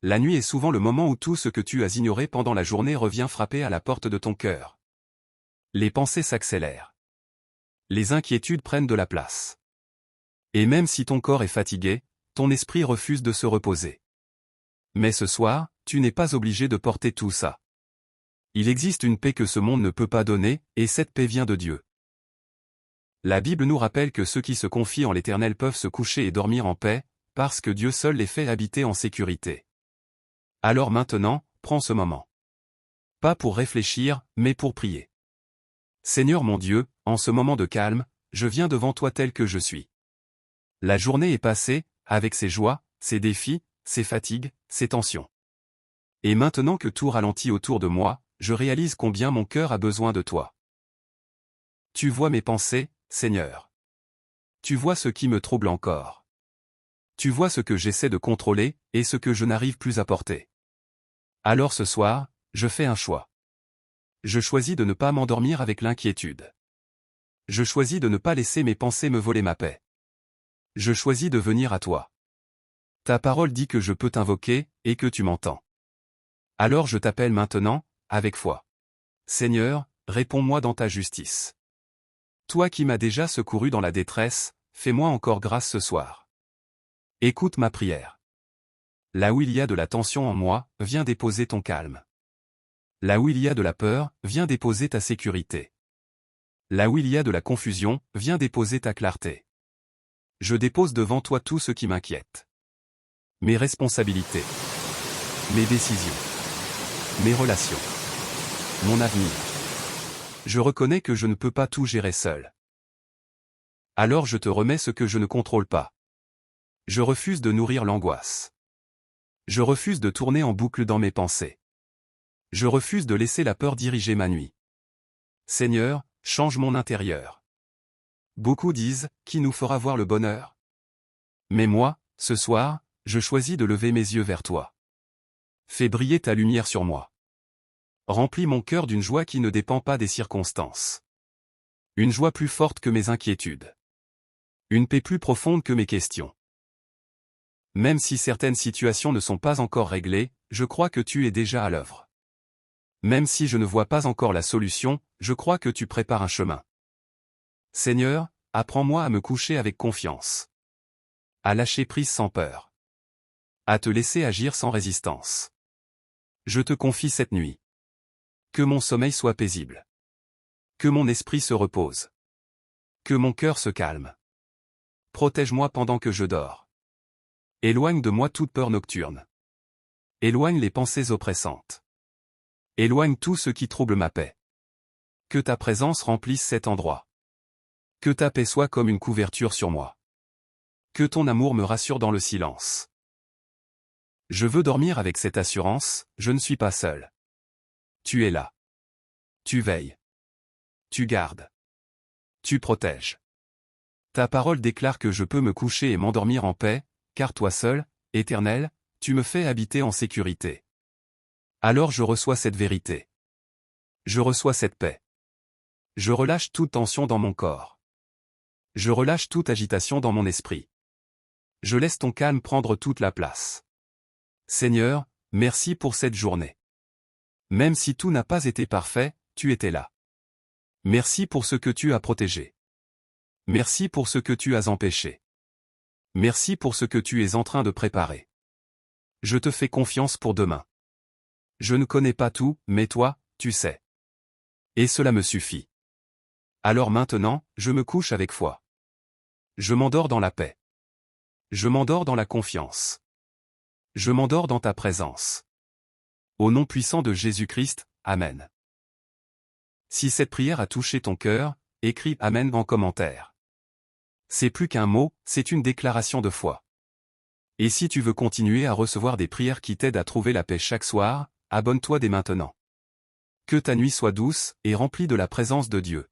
La nuit est souvent le moment où tout ce que tu as ignoré pendant la journée revient frapper à la porte de ton cœur. Les pensées s'accélèrent. Les inquiétudes prennent de la place. Et même si ton corps est fatigué, ton esprit refuse de se reposer. Mais ce soir, tu n'es pas obligé de porter tout ça. Il existe une paix que ce monde ne peut pas donner, et cette paix vient de Dieu. La Bible nous rappelle que ceux qui se confient en l'Éternel peuvent se coucher et dormir en paix, parce que Dieu seul les fait habiter en sécurité. Alors maintenant, prends ce moment. Pas pour réfléchir, mais pour prier. Seigneur mon Dieu, en ce moment de calme, je viens devant toi tel que je suis. La journée est passée, avec ses joies, ses défis, ses fatigues, ses tensions. Et maintenant que tout ralentit autour de moi, je réalise combien mon cœur a besoin de toi. Tu vois mes pensées, Seigneur. Tu vois ce qui me trouble encore. Tu vois ce que j'essaie de contrôler, et ce que je n'arrive plus à porter. Alors ce soir, je fais un choix. Je choisis de ne pas m'endormir avec l'inquiétude. Je choisis de ne pas laisser mes pensées me voler ma paix. Je choisis de venir à toi. Ta parole dit que je peux t'invoquer, et que tu m'entends. Alors je t'appelle maintenant, avec foi. Seigneur, réponds-moi dans ta justice. Toi qui m'as déjà secouru dans la détresse, fais-moi encore grâce ce soir. Écoute ma prière. Là où il y a de la tension en moi, viens déposer ton calme. Là où il y a de la peur, viens déposer ta sécurité. Là où il y a de la confusion, viens déposer ta clarté. Je dépose devant toi tout ce qui m'inquiète. Mes responsabilités. Mes décisions. Mes relations. Mon avenir. Je reconnais que je ne peux pas tout gérer seul. Alors je te remets ce que je ne contrôle pas. Je refuse de nourrir l'angoisse. Je refuse de tourner en boucle dans mes pensées. Je refuse de laisser la peur diriger ma nuit. Seigneur, change mon intérieur. Beaucoup disent, qui nous fera voir le bonheur? Mais moi, ce soir, je choisis de lever mes yeux vers toi. Fais briller ta lumière sur moi. Remplis mon cœur d'une joie qui ne dépend pas des circonstances. Une joie plus forte que mes inquiétudes. Une paix plus profonde que mes questions. Même si certaines situations ne sont pas encore réglées, je crois que tu es déjà à l'œuvre. Même si je ne vois pas encore la solution, je crois que tu prépares un chemin. Seigneur, apprends-moi à me coucher avec confiance. À lâcher prise sans peur. À te laisser agir sans résistance. Je te confie cette nuit. Que mon sommeil soit paisible. Que mon esprit se repose. Que mon cœur se calme. Protège-moi pendant que je dors. Éloigne de moi toute peur nocturne. Éloigne les pensées oppressantes. Éloigne tout ce qui trouble ma paix. Que ta présence remplisse cet endroit. Que ta paix soit comme une couverture sur moi. Que ton amour me rassure dans le silence. Je veux dormir avec cette assurance, je ne suis pas seul. Tu es là. Tu veilles. Tu gardes. Tu protèges. Ta parole déclare que je peux me coucher et m'endormir en paix, car toi seul, Éternel, tu me fais habiter en sécurité. Alors je reçois cette vérité. Je reçois cette paix. Je relâche toute tension dans mon corps. Je relâche toute agitation dans mon esprit. Je laisse ton calme prendre toute la place. Seigneur, merci pour cette journée. Même si tout n'a pas été parfait, tu étais là. Merci pour ce que tu as protégé. Merci pour ce que tu as empêché. Merci pour ce que tu es en train de préparer. Je te fais confiance pour demain. Je ne connais pas tout, mais toi, tu sais. Et cela me suffit. Alors maintenant, je me couche avec foi. Je m'endors dans la paix. Je m'endors dans la confiance. Je m'endors dans ta présence. Au nom puissant de Jésus-Christ, Amen. Si cette prière a touché ton cœur, écris Amen en commentaire. C'est plus qu'un mot, c'est une déclaration de foi. Et si tu veux continuer à recevoir des prières qui t'aident à trouver la paix chaque soir, abonne-toi dès maintenant. Que ta nuit soit douce et remplie de la présence de Dieu.